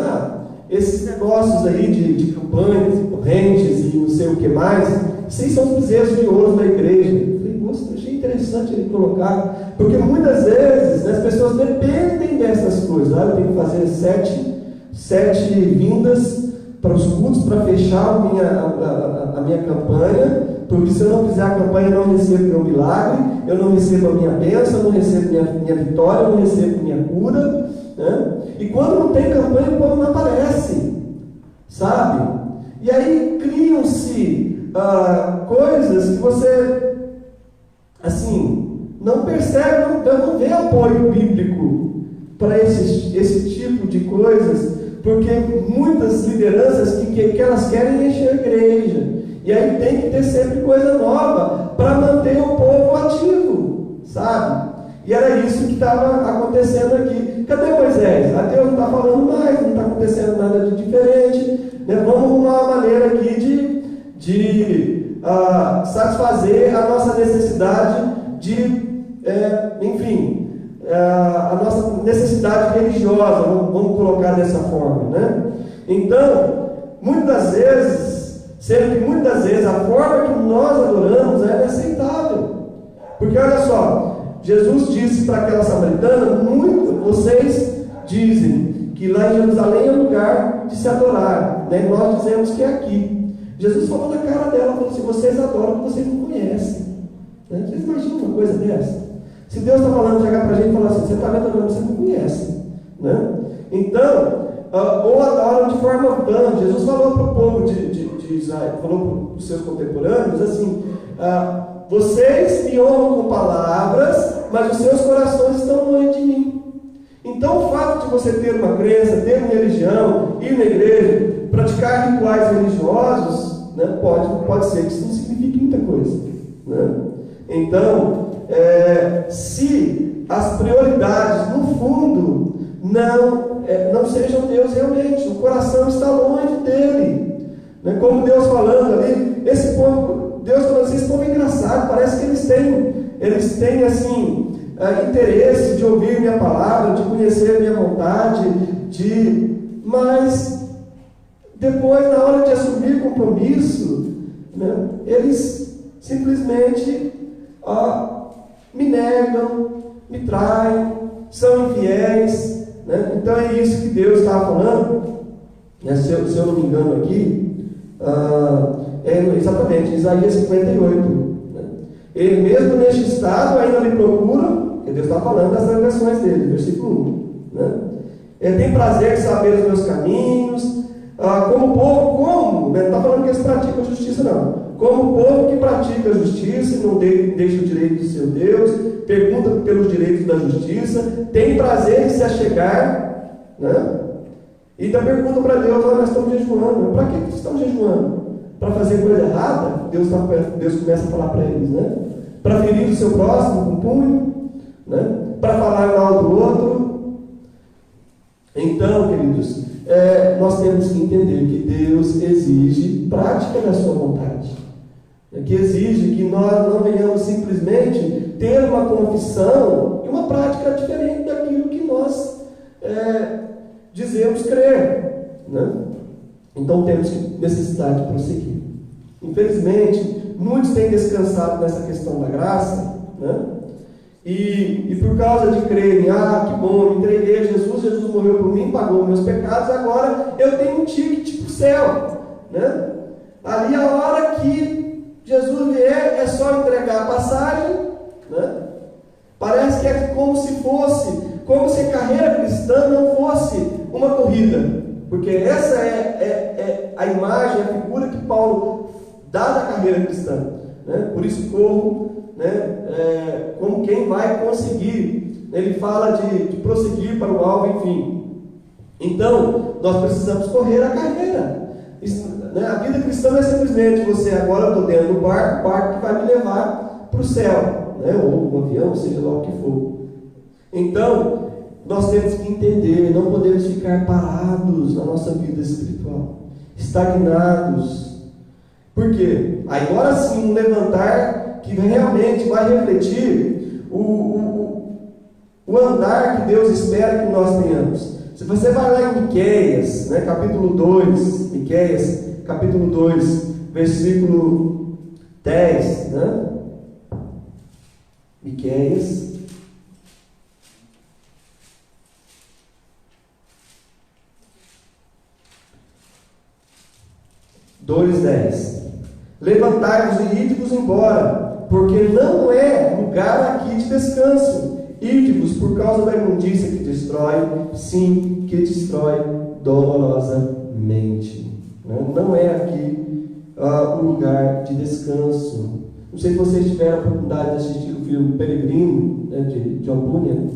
esses negócios aí de campanhas, correntes e não sei o que mais, esses são os bezerros de ouro da igreja. Eu falei, nossa, eu achei interessante ele colocar, porque muitas vezes, né, as pessoas dependem dessas coisas. Eu tenho que fazer sete vindas para os cultos para fechar a minha campanha, porque se eu não fizer a campanha, eu não recebo meu milagre, eu não recebo a minha bênção, eu não recebo minha vitória, eu não recebo minha cura, né? E quando não tem campanha, o povo não aparece, sabe? E aí criam-se coisas que você, assim, não percebe, não vê apoio bíblico para esse tipo de coisas, porque muitas lideranças que elas querem encher a igreja, e aí tem que ter sempre coisa nova para manter o povo ativo, sabe? E era isso que estava acontecendo aqui. Cadê Moisés? Deus não está falando mais, não está acontecendo nada de diferente, né? Vamos arrumar uma maneira aqui de satisfazer a nossa necessidade a nossa necessidade religiosa, vamos colocar dessa forma, né? Então, muitas vezes a forma que nós adoramos é inaceitável. Porque olha só, Jesus disse para aquela samaritana, vocês dizem que lá em Jerusalém é lugar de se adorar, né? E nós dizemos que é aqui. Jesus falou na cara dela, falou assim, vocês adoram o que vocês não conhecem, né? Vocês imaginam uma coisa dessa? Se Deus está falando, chegar para a gente e falar assim, você está me adorando, você não conhece, né? Então, ou adoram de forma vã. Jesus falou para o povo de Israel, falou para os seus contemporâneos assim, vocês me honram com palavras, mas os seus corações estão longe de mim. Então, o fato de você ter uma crença, ter uma religião, ir na igreja, praticar rituais religiosos, né, pode ser que isso não signifique muita coisa, né? Então, se as prioridades, no fundo, não sejam Deus realmente, o coração está longe dele, né? Como Deus falando ali, esse povo, Deus falando assim, esse povo é engraçado, parece que eles têm assim, interesse de ouvir minha palavra, de conhecer minha vontade, mas depois, na hora de assumir compromisso, né, eles simplesmente me negam, me traem, são infiéis, né? Então é isso que Deus estava falando, né? Se eu não me engano aqui, exatamente Isaías 58, né? Ele mesmo neste estado ainda me procura, porque Deus está falando das transgressões dele, versículo 1, né? Ele tem prazer de saber os meus caminhos, como povo, né? Não está falando que eles praticam justiça, não. Como o povo que pratica a justiça e não deixa o direito do seu Deus, pergunta pelos direitos da justiça, tem prazer em se achegar, né? E ainda pergunta para Deus, nós estamos jejuando. Para que vocês estão jejuando? Para fazer coisa errada? Deus começa a falar para eles, né? Para ferir o seu próximo com punho, né? Para falar mal do outro. Então, queridos, nós temos que entender que Deus exige prática da sua vontade, que exige que nós não venhamos simplesmente ter uma confissão e uma prática diferente daquilo que nós dizemos crer, né? Então temos necessidade de prosseguir. Infelizmente, muitos têm descansado nessa questão da graça, né? E por causa de crerem, que bom, eu entreguei a Jesus morreu por mim, pagou meus pecados, agora eu tenho um ticket para o céu, né? Ali a hora que Jesus vier, é só entregar a passagem, né? Parece que é como se a carreira cristã não fosse uma corrida, porque essa é a imagem, a figura que Paulo dá da carreira cristã, né? Por isso corro, né? Como quem vai conseguir. Ele fala de prosseguir para o alvo, enfim. Então, nós precisamos correr a carreira. Isso, né? A vida cristã não é simplesmente você, agora eu estou dentro do barco, o barco que vai me levar para o céu, né? Ou um avião, seja lá o que for. Então, nós temos que entender, não podemos ficar parados na nossa vida espiritual, estagnados. Por quê? Agora sim, um levantar que realmente vai refletir o andar que Deus espera que nós tenhamos. Se você vai lá em Miqueias, né, capítulo 2, Miqueias, capítulo 2, versículo 10, né? Miqueias 2:10. Levantai-vos e ide-vos embora, porque não é lugar aqui de descanso. Ide-vos por causa da imundícia que destrói, sim, que destrói dolorosamente. Não é aqui o lugar de descanso. Não sei se vocês tiveram a oportunidade de assistir o filme Peregrino, né, de John Bunyan.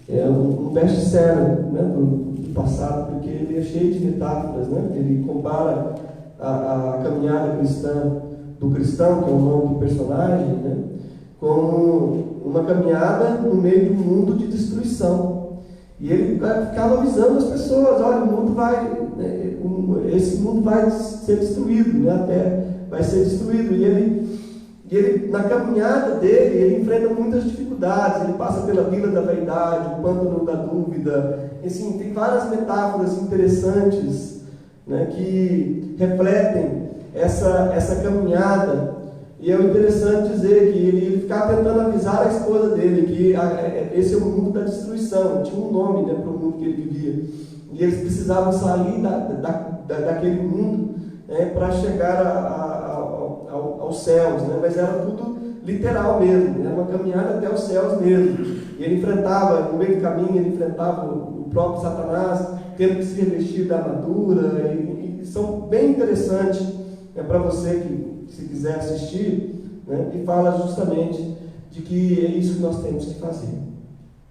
É um best-seller, né, do passado, porque ele é cheio de metáforas, né? Ele compara a caminhada cristã do cristão, que é o nome do personagem, né, com uma caminhada no meio de um mundo de destruição. E ele ficava avisando as pessoas: olha, o mundo vai, esse mundo vai ser destruído, né, até vai ser destruído. E ele, na caminhada dele, ele enfrenta muitas dificuldades. Ele passa pela vila da vaidade, o pântano da dúvida. Assim, tem várias metáforas interessantes, né, que refletem essa caminhada. E é interessante dizer que ele ficava tentando avisar a esposa dele que esse é o mundo da destruição. Tinha um nome, né, para o mundo que ele vivia. E eles precisavam sair daquele mundo, né, para chegar aos céus, né? Mas era tudo literal mesmo, era uma caminhada até os céus mesmo. E ele enfrentava, no meio do caminho, ele enfrentava o próprio Satanás, tendo que se revestir da armadura. E são bem interessantes, né, para você que, se quiser assistir, né, e fala justamente de que é isso que nós temos que fazer.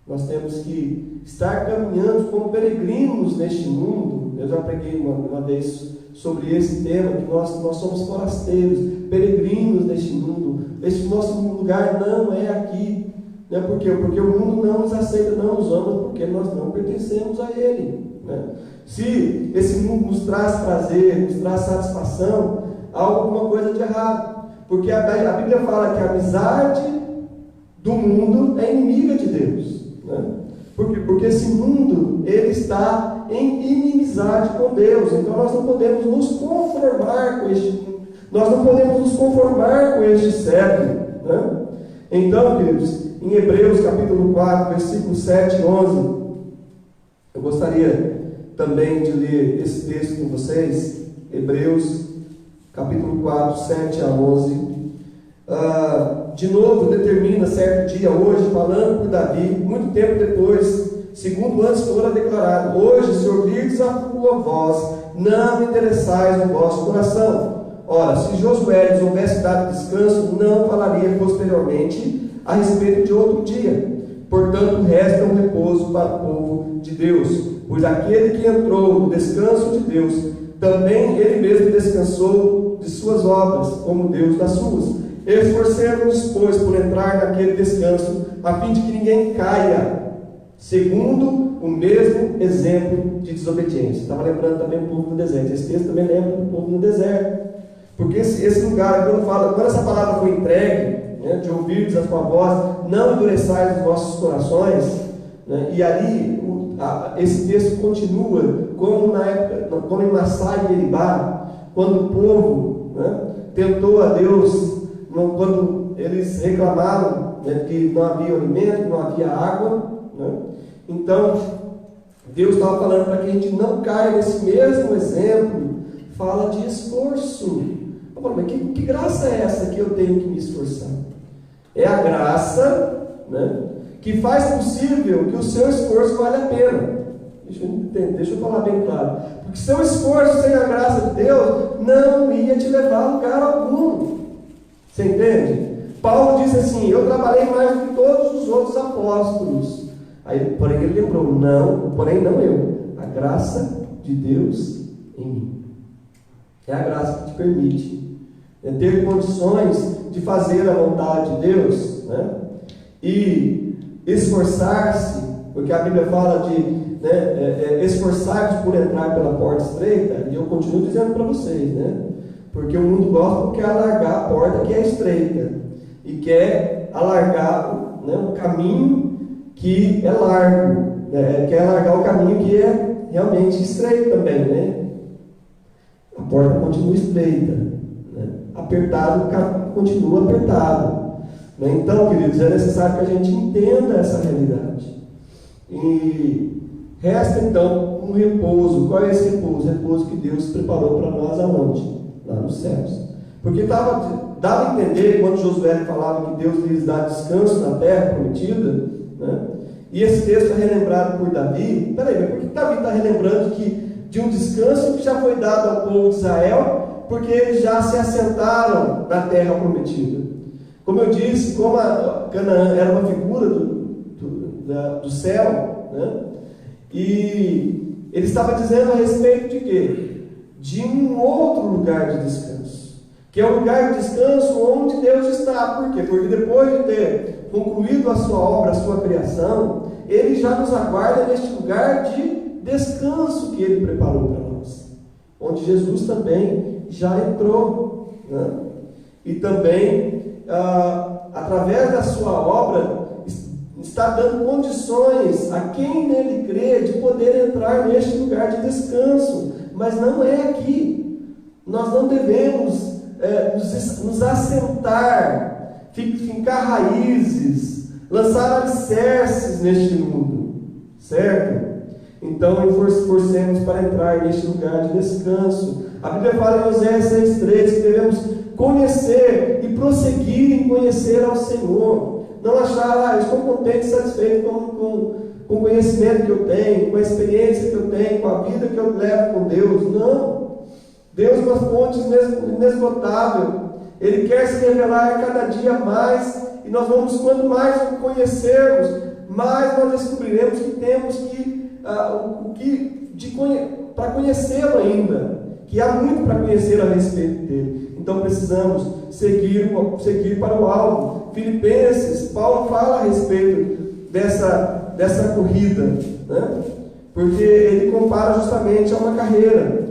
Nós temos que estar caminhando como peregrinos neste mundo. Eu já preguei uma vez sobre esse tema, que nós somos forasteiros, peregrinos neste mundo. Este nosso lugar não é aqui. Né? Por quê? Porque o mundo não nos aceita, não nos ama, porque nós não pertencemos a ele. Né? Se esse mundo nos traz prazer, nos traz satisfação, há alguma coisa de errado. Porque a Bíblia fala que a amizade do mundo é inimiga de Deus. Né? Por quê? Porque esse mundo, ele está em inimizade com Deus. Então nós não podemos nos conformar com este mundo. Nós não podemos nos conformar com este século. Né? Então, queridos, em Hebreus capítulo 4, versículo 7 e 11, eu gostaria também de ler esse texto com vocês. Hebreus capítulo 4, 7 a 11. De novo determina certo dia, hoje, falando por Davi, muito tempo depois, segundo antes fora declarado: hoje, se ouvirdes a sua voz, não interessais no vosso coração. Ora, se Josué lhes houvesse dado descanso, não falaria posteriormente a respeito de outro dia. Portanto, resta um repouso para o povo de Deus, pois aquele que entrou no descanso de Deus, também ele mesmo descansou de suas obras, como Deus das suas. Esforcemos-nos, pois, por entrar naquele descanso, a fim de que ninguém caia, segundo o mesmo exemplo de desobediência. Estava lembrando também do povo no deserto. Esse texto também lembra do povo no deserto. Porque esse lugar, quando essa palavra foi entregue, né, de ouvirdes a sua voz, não endureçais os vossos corações, né, e ali esse texto continua, como na época, como em Massá e Meribá, quando o povo, né, tentou a Deus, quando eles reclamaram, né, que não havia alimento, não havia água, né? Então Deus estava falando para que a gente não caia nesse mesmo exemplo. Fala de esforço. Eu falo, mas que graça é essa que eu tenho que me esforçar? É a graça, né, que faz possível que o seu esforço vale a pena. Deixa eu falar bem claro. Porque seu esforço sem a graça de Deus não ia te levar a lugar algum. Você entende? Paulo disse assim: eu trabalhei mais do que todos os outros apóstolos. Aí, porém, ele lembrou: não, porém não eu. A graça de Deus em mim. É a graça que te permite ter condições de fazer a vontade de Deus, né? E esforçar-se, porque a Bíblia fala de esforçar-vos por entrar pela porta estreita, e eu continuo dizendo para vocês, né? Porque o mundo gosta porque quer alargar a porta que é estreita e quer alargar, né, o caminho que é largo, né? Quer alargar o caminho que é realmente estreito também, né? A porta continua estreita, né? Apertado, o caminho continua apertado, né? Então, queridos, é necessário que a gente entenda essa realidade. E resta então um repouso. Qual é esse repouso? O repouso que Deus preparou para nós aonde? Lá nos céus. Porque dava a entender, quando Josué falava que Deus lhes dá descanso na terra prometida, né? E esse texto é relembrado por Davi. Peraí, mas por que Davi está relembrando de um descanso que já foi dado ao povo de Israel? Porque eles já se assentaram na terra prometida. Como eu disse, como a Canaã era uma figura do céu, né? E ele estava dizendo a respeito de quê? De um outro lugar de descanso, que é o lugar de descanso onde Deus está. Por quê? Porque depois de ter concluído a sua obra, a sua criação, Ele já nos aguarda neste lugar de descanso que Ele preparou para nós, onde Jesus também já entrou, né? E também, através da sua obra, está dando condições a quem nele crê de poder entrar neste lugar de descanso. Mas não é aqui. Nós não devemos nos assentar, fincar raízes, lançar alicerces neste mundo, certo? Então esforcemos para entrar neste lugar de descanso. A Bíblia fala em Oséias 6,3 que devemos conhecer e prosseguir em conhecer ao Senhor. Não achar, eu estou contente e satisfeito com o conhecimento que eu tenho, com a experiência que eu tenho, com a vida que eu levo com Deus. Não. Deus é uma fonte inesgotável. Ele quer se revelar cada dia mais. E nós vamos, quanto mais o conhecermos, mais nós descobriremos que temos para conhecê-lo ainda. Que há muito para conhecer a respeito dele. Então precisamos seguir para o alvo. Filipenses, Paulo fala a respeito dessa corrida, né? Porque ele compara justamente a uma carreira.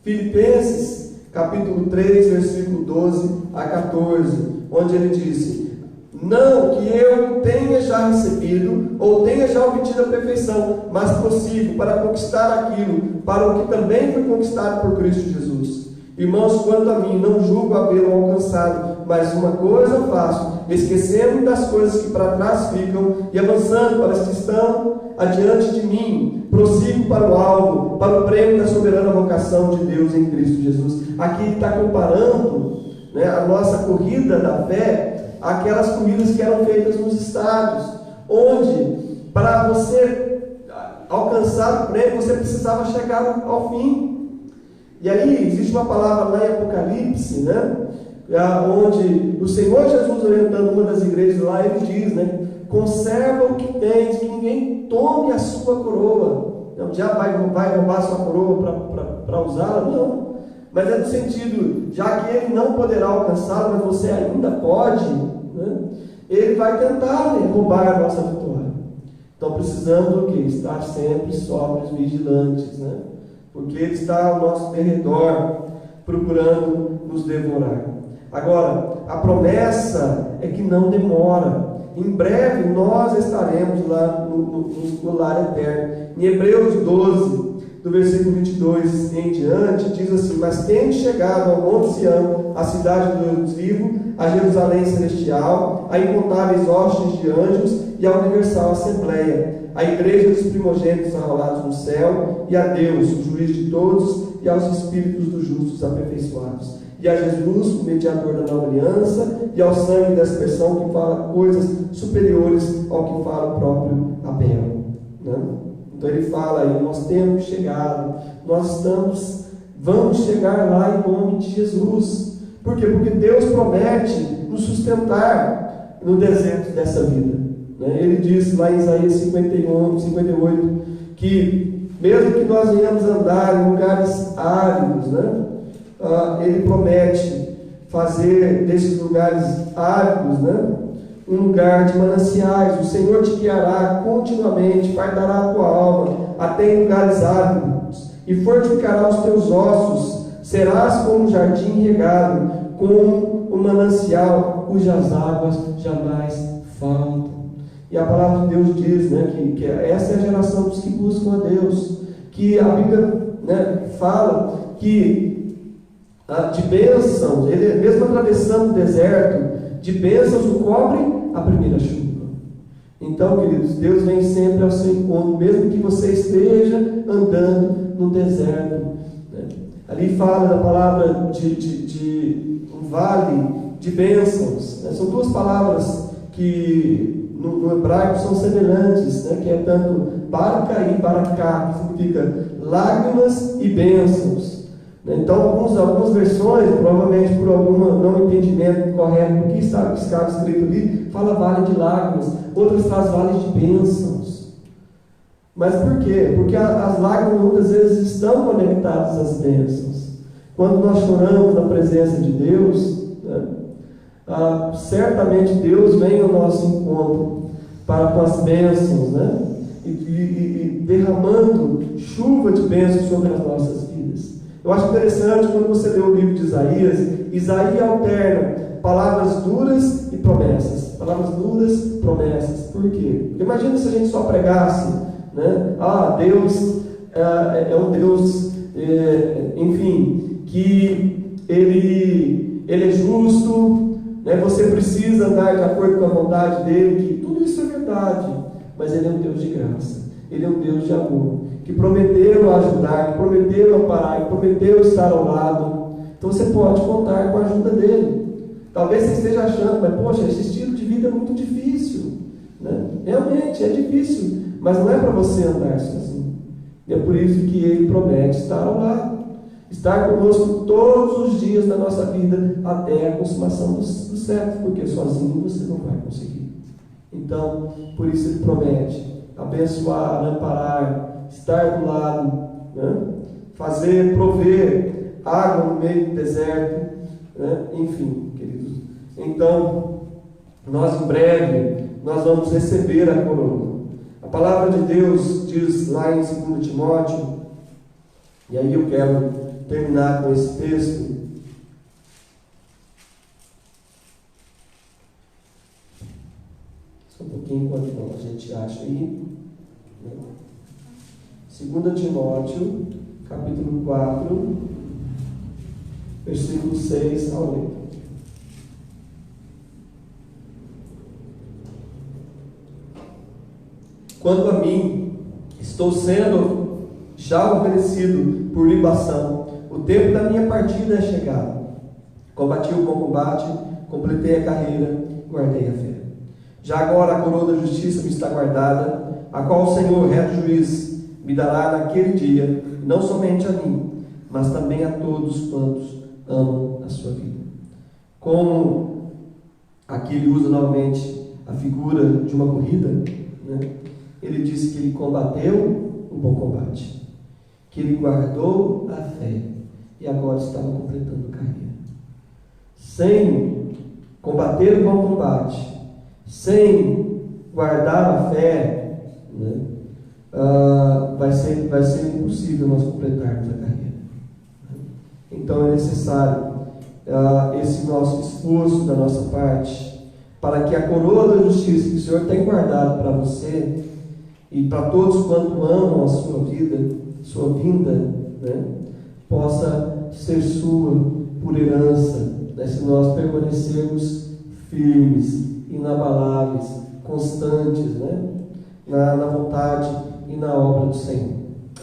Filipenses, capítulo 3, versículo 12 a 14, onde ele disse: não que eu tenha já recebido ou tenha já obtido a perfeição, mas prossigo para conquistar aquilo para o que também foi conquistado por Cristo Jesus. Irmãos, quanto a mim, não julgo havê-lo alcançado, mas uma coisa faço, esquecendo das coisas que para trás ficam e avançando para as que estão adiante de mim, prossigo para o alvo, para o prêmio da soberana vocação de Deus em Cristo Jesus. Aqui está comparando, né, a nossa corrida da fé àquelas corridas que eram feitas nos estádios, onde para você alcançar o prêmio você precisava chegar ao fim. E aí existe uma palavra lá em Apocalipse, né, onde o Senhor Jesus, orientando uma das igrejas lá, ele diz, né: conserva o que tens, que ninguém tome a sua coroa. Não, já vai roubar a sua coroa para usá-la? Não. Mas é no sentido, já que ele não poderá alcançá-la, mas você ainda pode, né, ele vai tentar, né, roubar a nossa vitória. Então precisamos do quê? Estar sempre sóbrios, vigilantes, né? Porque ele está ao nosso derredor, procurando nos devorar. Agora, a promessa é que não demora. Em breve nós estaremos lá no lar eterno. Em Hebreus 12, do versículo 22 em diante, diz assim: mas tendo chegado ao Monte Sião, a cidade do Deus vivo, a Jerusalém celestial, a incontáveis hostes de anjos e a universal assembleia, a igreja dos primogênitos arrolados no céu, e a Deus, o juiz de todos, e aos espíritos dos justos aperfeiçoados. e a Jesus, o mediador da nova aliança, e ao sangue da expressão que fala coisas superiores ao que fala o próprio Abel. Né? Então ele fala aí, nós temos chegado, vamos chegar lá em nome de Jesus. Por quê? Porque Deus promete nos sustentar no deserto dessa vida. Né? Ele diz lá em Isaías 51, 58, que mesmo que nós venhamos andar em lugares áridos, né? Ele promete fazer desses lugares áridos, né? Um lugar de mananciais. O Senhor te guiará continuamente, guardará a tua alma até em lugares áridos, e fortificará os teus ossos. Serás como um jardim regado, como um manancial cujas águas jamais faltam. E a palavra de Deus diz, né, que essa é a geração dos que buscam a Deus, que a Bíblia, né, fala que de bênçãos, ele mesmo atravessando o deserto, de bênçãos o cobre a primeira chuva. Então, queridos, Deus vem sempre ao seu encontro, mesmo que você esteja andando no deserto. Né? Ali fala da palavra de um vale de bênçãos. Né? São duas palavras que no hebraico são semelhantes, né? Que é tanto barca e baracá, que significa lágrimas e bênçãos. Né? Então, algumas versões, provavelmente por algum não entendimento correto do que está escrito ali, fala vale de lágrimas, outras traz vale de bênçãos. Mas por quê? Porque as lágrimas muitas vezes estão conectadas às bênçãos. Quando nós choramos na presença de Deus, né? Certamente Deus vem ao nosso encontro para com as bênçãos, né? E derramando chuva de bênçãos sobre as nossas vidas. Eu acho interessante quando você lê o livro de Isaías, Isaías alterna palavras duras e promessas. Palavras duras, promessas. Por quê? Imagina se a gente só pregasse, né? Deus é um Deus, enfim, que Ele é justo, né? Você precisa andar de acordo com a vontade dele, que tudo isso é verdade, mas Ele é um Deus de graça, Ele é um Deus de amor, que prometeu ajudar, que prometeu amparar, que prometeu estar ao lado. Então você pode contar com a ajuda dele. Talvez você esteja achando, mas poxa, esse estilo de vida é muito difícil, né? Realmente é difícil, mas não é para você andar sozinho. E é por isso que Ele promete estar ao lado, estar conosco todos os dias da nossa vida até a consumação dos séculos, porque sozinho você não vai conseguir. Então, por isso Ele promete abençoar, amparar, estar do lado, né? Prover água no meio do deserto, né? Enfim, queridos. Então, nós em breve, nós vamos receber a coroa. A palavra de Deus diz lá em 2 Timóteo, e aí eu quero terminar com esse texto. Só um pouquinho enquanto a gente acha aí. 2 Timóteo, capítulo 4, versículo 6 ao 8. Quanto a mim, estou sendo já oferecido por libação. O tempo da minha partida é chegado. Combati o bom combate, completei a carreira, guardei a fé. Já agora a coroa da justiça me está guardada, a qual o Senhor, reto juiz, me dará naquele dia, não somente a mim, mas também a todos quantos amam a sua vida. Como aqui ele usa novamente a figura de uma corrida, né? Ele disse que ele combateu o bom combate, que ele guardou a fé e agora estava completando a carreira. Sem combater o bom combate, sem guardar a fé, né, vai ser impossível nós completarmos a carreira. Então é necessário esse nosso esforço da nossa parte, para que a coroa da justiça que o Senhor tem guardado para você e para todos quanto amam a sua vida, sua vinda, né, possa ser sua por herança, né, se nós permanecermos firmes, inabaláveis, constantes, né, na vontade e na obra do Senhor.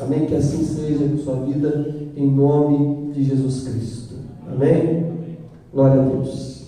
Amém? Que assim seja com sua vida, em nome de Jesus Cristo. Amém? Glória a Deus.